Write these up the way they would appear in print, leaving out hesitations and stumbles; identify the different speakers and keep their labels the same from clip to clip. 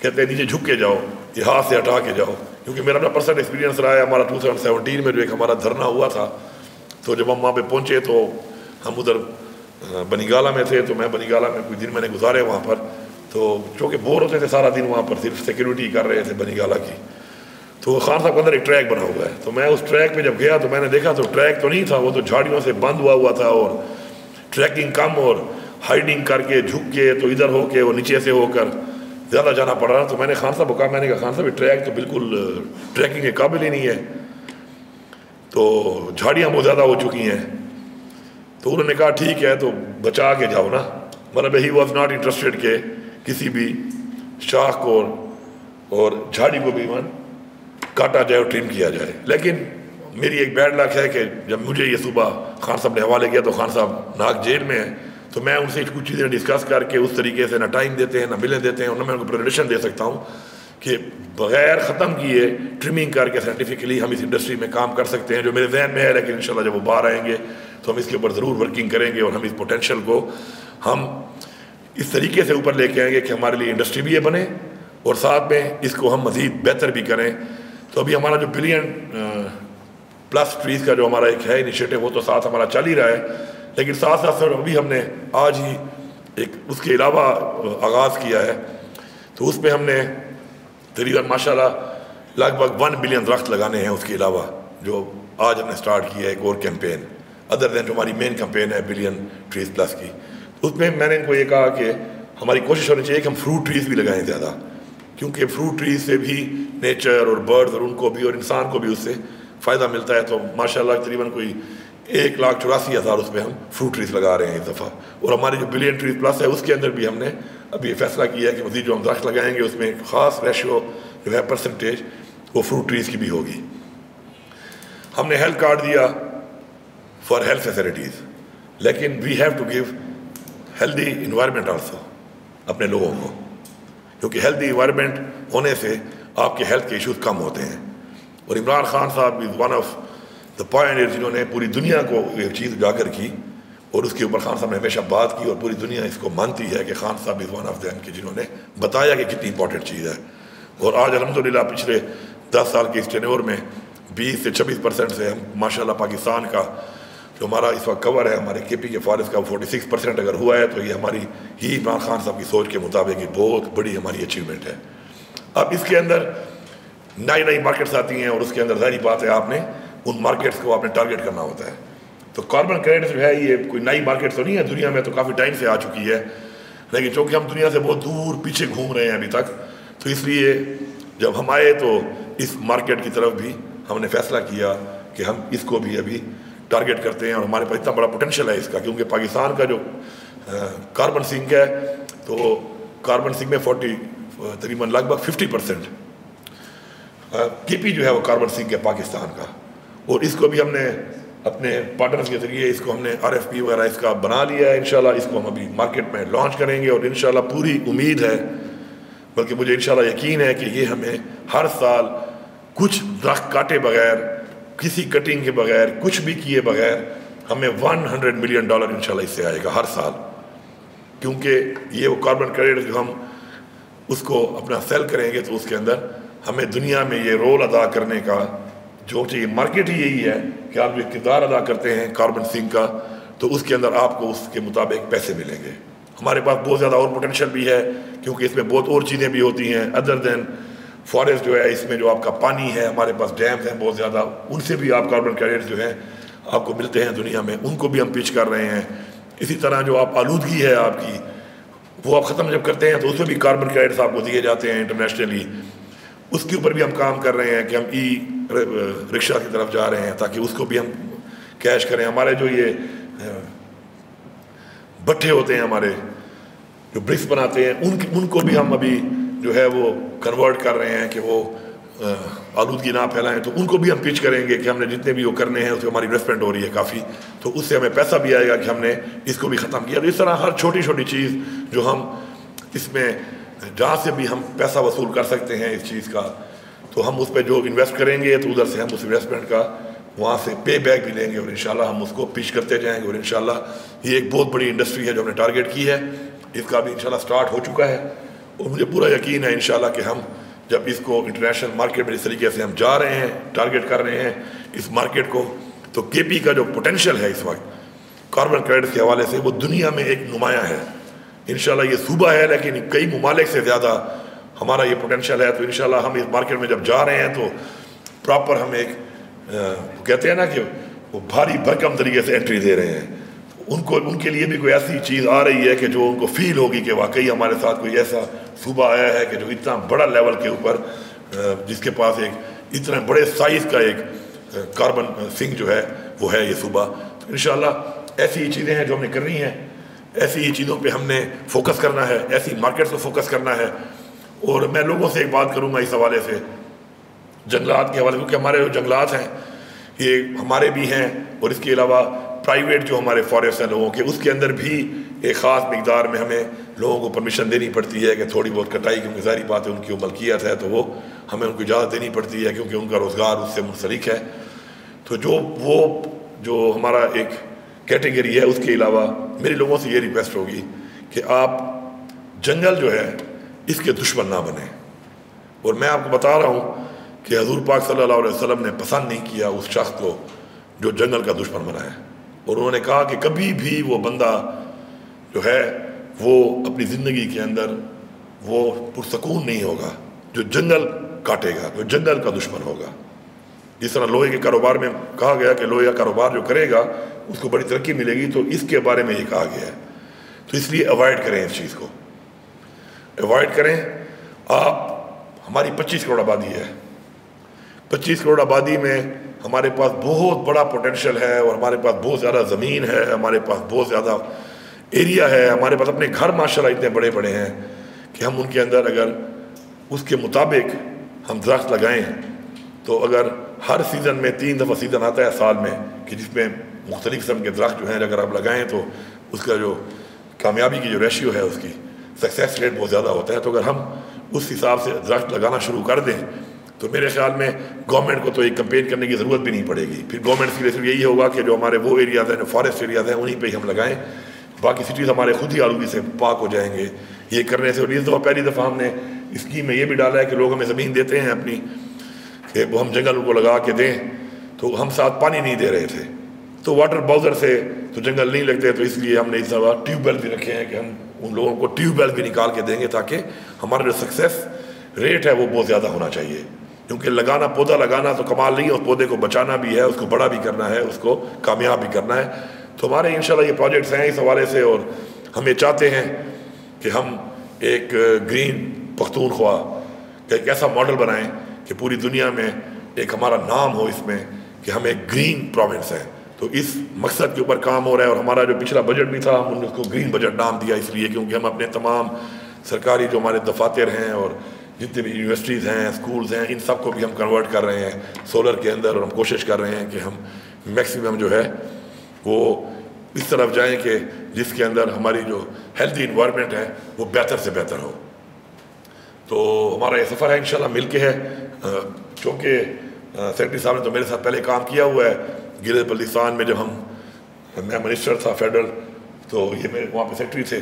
Speaker 1: کہتے ہیں نیچے جھک کے جاؤ، یہ ہاتھ سے ہٹا کے جاؤ، کیونکہ میرا اپنا پرسنل ایکسپیرینس رہا ہے. ہمارا 2017 میں جو ایک ہمارا دھرنا ہوا تھا، تو جب ہم وہاں پہ پہنچے تو ہم ادھر بنی گالا میں تھے، تو میں بنی گالا میں کچھ دن میں نے گزارے وہاں پر. تو چونکہ بور ہوتے تھے سارا دن وہاں پر، صرف سیکیورٹی کر رہے تھے بنی گالا کی. تو خان صاحب کے اندر ایک ٹریک بنا ہوا ہے، تو میں اس ٹریک پہ جب گیا تو میں نے دیکھا تو ٹریک تو نہیں تھا، وہ تو جھاڑیوں سے بند ہوا تھا، اور ٹریکنگ کم اور ہائڈنگ کر کے جھک کے تو ادھر ہو کے وہ نیچے سے ہو کر زیادہ جانا پڑ رہا. تو میں نے خان صاحب کو کہا، میں نے کہا خان صاحب یہ ٹریک تو بالکل ٹریکنگ کے قابل ہی نہیں ہے، تو جھاڑیاں بہت زیادہ ہو چکی ہیں. تو انہوں نے کہا ٹھیک ہے تو بچا کے جاؤ نا. مطلب ہی واز ناٹ انٹرسٹڈ کہ کسی بھی شاخ کو اور جھاڑی کو بھی کاٹا جائے اور ٹرم کیا جائے. لیکن میری ایک بیڈ لک ہے کہ جب مجھے یہ صبح خان صاحب نے حوالے کیا تو خان صاحب ناک جیل میں ہیں، تو میں ان سے کچھ چیزیں ڈسکس کر کے اس طریقے سے نہ ٹائم دیتے ہیں نہ بلیں دیتے ہیں، اور نہ میں ان کو پریزنٹیشن دے سکتا ہوں کہ بغیر ختم کیے ٹرمنگ کر کے سائنٹیفکلی ہم اس انڈسٹری میں کام کر سکتے ہیں، جو میرے ذہن میں ہے. لیکن انشاءاللہ جب وہ باہر آئیں گے تو ہم اس کے اوپر ضرور ورکنگ کریں گے، اور ہم اس پوٹینشیل کو ہم اس طریقے سے اوپر لے کے آئیں گے کہ ہمارے لیے انڈسٹری بھی یہ بنے اور ساتھ میں اس کو ہم مزید بہتر بھی کریں. تو ابھی ہمارا جو بلین پلس ٹریز کا جو ہمارا ایک ہے انیشیٹو، وہ تو ساتھ ہمارا چل ہی رہا ہے، لیکن ساتھ ساتھ ابھی ہم نے آج ہی ایک اس کے علاوہ آغاز کیا ہے. تو اس میں ہم نے تقریباً ماشاءاللہ لگ بھگ 1 بلین درخت لگانے ہیں. اس کے علاوہ جو آج ہم نے سٹارٹ کیا ہے ایک اور کیمپین ادر دین جو ہماری مین کیمپین ہے بلین ٹریز پلس کی. اس میں میں نے ان کو یہ کہا کہ ہماری کوشش ہونی چاہیے کہ ہم فروٹ ٹریز بھی لگائیں زیادہ، کیونکہ فروٹ ٹریز سے بھی نیچر اور برڈز اور ان کو بھی اور انسان کو بھی اس سے فائدہ ملتا ہے. تو ماشاءاللہ تقریباً کوئی 1,84,000 اس پہ ہم فروٹ ٹریز لگا رہے ہیں اس دفعہ. اور ہماری جو بلین ٹریز پلس ہے اس کے اندر بھی ہم نے ابھی یہ فیصلہ کیا ہے کہ مزید جو ہم درخت لگائیں گے اس میں ایک خاص ریشو جو ہے پرسنٹیج وہ فروٹ ٹریز کی بھی ہوگی. ہم نے ہیلتھ کارڈ دیا فار ہیلتھ فیسلٹیز، لیکن we have to give healthy environment also اپنے لوگوں کو، کیونکہ ہیلدی انوائرمنٹ ہونے سے آپ کے ہیلتھ کے ایشوز کم ہوتے ہیں. اور عمران خان صاحب is one of the point جنہوں نے پوری دنیا کو یہ چیز اجاگر کی، اور اس کے اوپر خان صاحب نے ہمیشہ بات کی، اور پوری دنیا اس کو مانتی ہے کہ خان صاحب از ون آف دیم کہ جنہوں نے بتایا کہ کتنی امپورٹنٹ چیز ہے. اور آج الحمدللہ پچھلے 10 سال کے اس ٹینور میں 20 سے 26% سے ہم ماشاءاللہ پاکستان کا جو ہمارا اس وقت کور ہے ہمارے کے پی کے فارسٹ کا 46% اگر ہوا ہے تو یہ ہماری ہی عمران خان صاحب کی سوچ کے مطابق ایک بہت بڑی ہماری اچیومنٹ ہے. اب اس کے اندر نئی مارکیٹس آتی ہیں، اور اس کے اندر ظاہری بات ہے آپ نے ان مارکیٹس کو آپ نے ٹارگیٹ کرنا ہوتا ہے. تو کاربن کریڈٹ جو ہے یہ کوئی نئی مارکیٹ تو نہیں ہے، دنیا میں تو کافی ٹائم سے آ چکی ہے، لیکن چونکہ ہم دنیا سے بہت دور پیچھے گھوم رہے ہیں ابھی تک، تو اس لیے جب ہم آئے تو اس مارکیٹ کی طرف بھی ہم نے فیصلہ کیا کہ ہم اس کو بھی ابھی ٹارگیٹ کرتے ہیں. اور ہمارے پاس اتنا بڑا پوٹینشیل ہے اس کا، کیونکہ پاکستان کا جو کاربن سنک ہے تو کاربن سنک میں تقریباً لگ بھگ 50% کے پی جو ہے وہ کاربن سنک ہے پاکستان کا. اور اس کو بھی ہم نے اپنے پارٹنرز کے ذریعے اس کو ہم نے RFP وغیرہ اس کا بنا لیا ہے. انشاءاللہ اس کو ہم ابھی مارکیٹ میں لانچ کریں گے، اور انشاءاللہ پوری امید ہے، بلکہ مجھے انشاءاللہ یقین ہے کہ یہ ہمیں ہر سال کچھ درخت کاٹے بغیر، کسی کٹنگ کے بغیر، کچھ بھی کیے بغیر ہمیں $100 ملین انشاءاللہ اس سے آئے گا ہر سال. کیونکہ یہ وہ کاربن کریڈٹ جو ہم اس کو اپنا سیل کریں گے تو اس کے اندر ہمیں دنیا میں یہ رول ادا کرنے کا جو چاہیے. مارکیٹ ہی یہی ہے کہ آپ جو کردار ادا کرتے ہیں کاربن سنک کا، تو اس کے اندر آپ کو اس کے مطابق پیسے ملیں گے. ہمارے پاس بہت زیادہ اور پوٹینشیل بھی ہے، کیونکہ اس میں بہت اور چیزیں بھی ہوتی ہیں ادر دین فارسٹ جو ہے. اس میں جو آپ کا پانی ہے، ہمارے پاس ڈیمز ہیں بہت زیادہ، ان سے بھی آپ کاربن کریڈٹ جو ہیں آپ کو ملتے ہیں دنیا میں، ان کو بھی ہم پیچ کر رہے ہیں. اسی طرح جو آپ آلودگی ہے آپ کی، وہ آپ ختم جب کرتے ہیں تو اس میں بھی کاربن کریڈٹس آپ کو دیے جاتے ہیں انٹرنیشنلی. اس کے اوپر بھی ہم کام کر رہے ہیں کہ ہم رکشہ کی طرف جا رہے ہیں تاکہ اس کو بھی ہم کیش کریں. ہمارے جو یہ بٹھے ہوتے ہیں ہمارے جو برکس بناتے ہیں ان کو بھی ہم ابھی جو ہے وہ کنورٹ کر رہے ہیں کہ وہ آلودگی نہ پھیلائیں. تو ان کو بھی ہم پیچ کریں گے کہ ہم نے جتنے بھی وہ کرنے ہیں اس میں ہماری انویسٹمنٹ ہو رہی ہے کافی، تو اس سے ہمیں پیسہ بھی آئے گا کہ ہم نے اس کو بھی ختم کیا. تو اس طرح ہر چھوٹی چھوٹی چیز جو ہم اس میں جہاں سے بھی ہم پیسہ وصول کر سکتے ہیں اس چیز کا، تو ہم اس پہ جو انویسٹ کریں گے تو ادھر سے ہم اس انویسٹمنٹ کا وہاں سے پے بیک بھی لیں گے، اور انشاءاللہ ہم اس کو پیچ کرتے جائیں گے. اور انشاءاللہ یہ ایک بہت بڑی انڈسٹری ہے جو ہم نے ٹارگیٹ کی ہے، اس کا بھی انشاءاللہ سٹارٹ ہو چکا ہے. اور مجھے پورا یقین ہے انشاءاللہ کہ ہم جب اس کو انٹرنیشنل مارکیٹ میں اس طریقے سے ہم جا رہے ہیں، ٹارگیٹ کر رہے ہیں اس مارکیٹ کو، تو کے پی کا جو پوٹینشیل ہے اس وقت کاربن کریڈٹ کے حوالے سے وہ دنیا میں ایک نمایاں ہے۔ انشاءاللہ یہ صوبہ ہے لیکن کئی ممالک سے زیادہ ہمارا یہ پوٹینشیل ہے، تو انشاءاللہ ہم اس مارکیٹ میں جب جا رہے ہیں تو پراپر ہم ایک کہتے ہیں نا کہ وہ بھاری بھرکم طریقے سے انٹری دے رہے ہیں، ان کے لیے بھی کوئی ایسی چیز آ رہی ہے کہ جو ان کو فیل ہوگی کہ واقعی ہمارے ساتھ کوئی ایسا صوبہ آیا ہے کہ جو اتنا بڑا لیول کے اوپر جس کے پاس ایک اتنا بڑے سائز کا ایک کاربن سنک جو ہے وہ ہے یہ صوبہ۔ تو انشاءاللہ ایسی ہی چیزیں ہیں جو ہم نے کرنی ہیں، ایسی ہی چیزوں پہ ہم نے فوکس کرنا ہے، ایسی مارکیٹ کو فوکس کرنا ہے۔ اور میں لوگوں سے ایک بات کروں گا اس حوالے سے جنگلات کے حوالے سے، کیونکہ ہمارے جو جنگلات ہیں یہ ہمارے بھی ہیں اور اس کے علاوہ پرائیویٹ جو ہمارے فارسٹ ہیں لوگوں کے، اس کے اندر بھی ایک خاص مقدار میں ہمیں لوگوں کو پرمیشن دینی پڑتی ہے کہ تھوڑی بہت کٹائی کی ظاہری بات ہے ان کی ملکیت ہے تو وہ ہمیں ان کو اجازت دینی پڑتی ہے کیونکہ ان کا روزگار اس سے منسلک ہے۔ تو جو ہمارا ایک کیٹیگری ہے اس کے علاوہ میری لوگوں سے یہ ریکویسٹ ہوگی کہ آپ جنگل جو ہے اس کے دشمن نہ بنیں۔ اور میں آپ کو بتا رہا ہوں کہ حضور پاک صلی اللہ علیہ وسلم نے پسند نہیں کیا اس شخص کو جو جنگل کا دشمن بنا ہے، اور انہوں نے کہا کہ کبھی بھی وہ بندہ جو ہے وہ اپنی زندگی کے اندر وہ پرسکون نہیں ہوگا جو جنگل کاٹے گا، جو جنگل کا دشمن ہوگا۔ جس طرح لوہے کے کاروبار میں کہا گیا کہ لوہے کا کاروبار جو کرے گا اس کو بڑی ترقی ملے گی، تو اس کے بارے میں یہ کہا گیا ہے۔ تو اس لیے اوائڈ کریں اس چیز کو، اوائڈ کریں۔ آپ ہماری 25 کروڑ آبادی ہے، 25 کروڑ آبادی میں ہمارے پاس بہت بڑا پوٹینشیل ہے اور ہمارے پاس بہت زیادہ زمین ہے، ہمارے پاس بہت زیادہ ایریا ہے، ہمارے پاس اپنے گھر ماشاءاللہ اتنے بڑے بڑے ہیں کہ ہم ان کے اندر اگر اس کے مطابق ہم درخت لگائیں تو اگر ہر سیزن میں 3 دفعہ سیزن آتا ہے سال میں کہ جس میں مختلف قسم کے درخت جو ہیں اگر آپ لگائیں تو اس کا جو کامیابی کی جو ریشیو ہے اس کی سکسیس ریٹ بہت زیادہ ہوتا ہے۔ تو اگر ہم اس حساب سے درخت لگانا شروع کر دیں تو میرے خیال میں گورنمنٹ کو تو ایک کمپین کرنے کی ضرورت بھی نہیں پڑے گی، پھر گورنمنٹ کی صرف یہی ہوگا کہ جو ہمارے وہ ایریاز ہیں جو فارسٹ ایریاز ہیں انہیں پہ ہی ہم لگائیں، باقی سٹیز ہمارے خود ہی آلودگی سے پاک ہو جائیں گے یہ کرنے سے۔ اور اس دفعہ پہلی دفعہ ہم نے اسکیم میں یہ بھی ڈالا ہے کہ لوگ ہمیں زمین دیتے ہیں اپنی کہ وہ ہم جنگل کو لگا کے دیں، تو ہم ساتھ پانی نہیں دے رہے تھے تو واٹر باؤزر سے تو جنگل نہیں لگتے، تو اس لیے ہم نے اس دفعہ ٹیوب ویل بھی رکھے ہیں کہ ہم ان لوگوں کو ٹیوب ویل بھی نکال کے دیں گے تاکہ ہمارا جو سکسیس ریٹ ہے وہ بہت زیادہ ہونا چاہیے، کیونکہ لگانا پودا لگانا تو کمال نہیں ہے، اس پودے کو بچانا بھی ہے، اس کو بڑا بھی کرنا ہے، اس کو کامیاب بھی کرنا ہے۔ تو ہمارے انشاءاللہ یہ پروجیکٹس ہیں اس حوالے سے، اور ہم یہ چاہتے ہیں کہ ہم ایک گرین پختونخوا کا ایک ایسا ماڈل بنائیں کہ پوری دنیا میں ایک ہمارا نام ہو اس میں کہ ہم ایک گرین پروونس ہیں۔ تو اس مقصد کے اوپر کام ہو رہا ہے، اور ہمارا جو پچھلا بجٹ بھی تھا ہم نے اس کو گرین بجٹ نام دیا اس لیے کیونکہ ہم اپنے تمام سرکاری جو ہمارے دفاتر ہیں اور جتنے بھی یونیورسٹیز ہیں، اسکولز ہیں، ان سب کو بھی ہم کنورٹ کر رہے ہیں سولر کے اندر، اور ہم کوشش کر رہے ہیں کہ ہم میکسیمم جو ہے وہ اس طرف جائیں کہ جس کے اندر ہماری جو ہیلتھی انوائرمنٹ ہے وہ بہتر سے بہتر ہو۔ تو ہمارا یہ سفر ہے انشاءاللہ مل کے ہے، چونکہ سیکرٹری صاحب نے تو میرے ساتھ پہلے کام کیا ہوا ہے گلگت بلتستان میں، جب میں منسٹر تھا فیڈرل، تو یہ میرے وہاں پہ سیکرٹری تھے،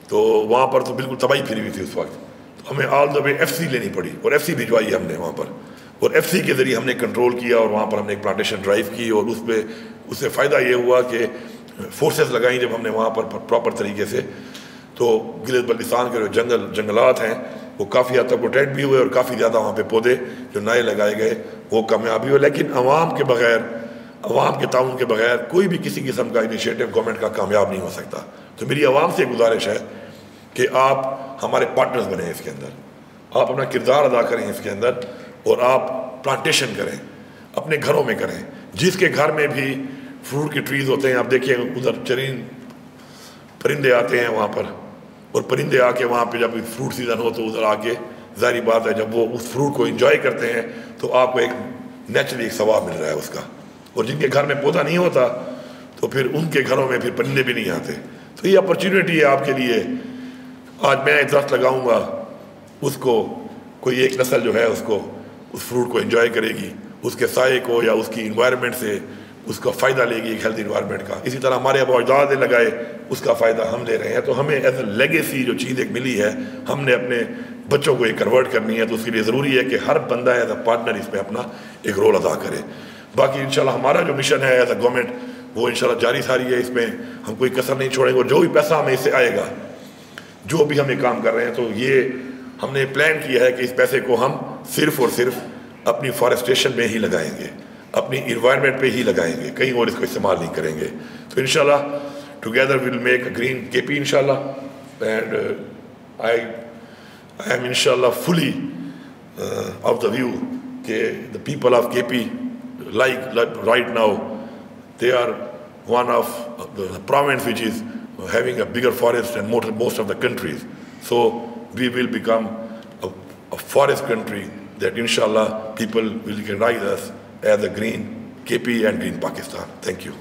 Speaker 1: تو وہاں پر تو بالکل تباہی پھری ہوئی تھی اس وقت، تو ہمیں آل دا وے ایف سی لینی پڑی اور ایف سی بھجوائی ہم نے وہاں پر، اور ایف سی کے ذریعے ہم نے کنٹرول کیا اور وہاں پر ہم نے ایک پلانٹیشن ڈرائیو کی، اور اس سے فائدہ یہ ہوا کہ فورسز لگائیں جب ہم نے وہاں پر پراپر طریقے سے، تو گلگت بلتستان کے جو جنگلات ہیں وہ کافی حد تک پروٹیکٹ بھی ہوئے، اور کافی زیادہ وہاں پہ پودے جو نئے لگائے گئے وہ کامیابی ہوئے۔ لیکن عوام کے بغیر، عوام کے تعاون کے بغیر کوئی بھی کسی قسم کا انیشیٹو گورنمنٹ کا کامیاب نہیں ہو سکتا۔ تو میری عوام سے گزارش ہے کہ آپ ہمارے پارٹنرز بنیں اس کے اندر، آپ اپنا کردار ادا کریں اس کے اندر، اور آپ پلانٹیشن کریں اپنے گھروں میں کریں، جس کے گھر میں بھی فروٹ کے ٹریز ہوتے ہیں، آپ دیکھیں ادھر چرین پرندے آتے ہیں وہاں پر، اور پرندے آ کے وہاں پہ جب فروٹ سیزن ہو تو ادھر آ کے ظاہری بات ہے جب وہ اس فروٹ کو انجوائے کرتے ہیں تو آپ کو ایک نیچرلی ایک ثواب مل رہا ہے اس کا، اور جن کے گھر میں پودا نہیں ہوتا تو پھر ان کے گھروں میں پھر پرندے بھی نہیں آتے۔ تو یہ اپرچونیٹی ہے آپ کے لیے، آج میں ایک درخت لگاؤں گا، اس کو کوئی ایک نسل جو ہے اس فروٹ کو انجوائے کرے گی، اس کے سائے کو یا اس کی انوائرمنٹ سے اس کا فائدہ لے گی ایک ہیلتھی انوائرمنٹ کا. اسی طرح ہمارے ابا اجداد نے لگائے اس کا فائدہ ہم لے رہے ہیں. تو ہمیں ایز اے لیگیسی جو چیز ایک ملی ہے ہم نے اپنے بچوں کو یہ کنورٹ کرنی ہے. تو اس کے لیے ضروری ہے کہ ہر بندہ ایز اے پارٹنر اس میں اپنا ایک رول ادا کرے. باقی انشاءاللہ ہمارا جو مشن ہے ایز اے گورنمنٹ وہ انشاءاللہ جاری ساری ہے. اس میں ہم کوئی کسر نہیں چھوڑیں گے. اور جو بھی پیسہ ہمیں اس سے آئے گا جو بھی ہم یہ کام کر رہے ہیں تو یہ ہم نے پلان کیا ہے کہ اس پیسے کو ہم صرف اور صرف اپنی فارسٹیشن میں ہی لگائیں گے, اپنی انوائرمنٹ پہ ہی لگائیں گے, کہیں اور اس کو استعمال نہیں کریں گے. تو انشاءاللہ together we'll make a green K P انشاءاللہ. اینڈ آئی ایم انشاءاللہ فلی آف دا ویو کہ the people of KP like right now they are one of the province which is having a bigger forest than most of the countries. So we will become a forest country that inshallah people will recognize us as a green KP and green Pakistan. Thank you.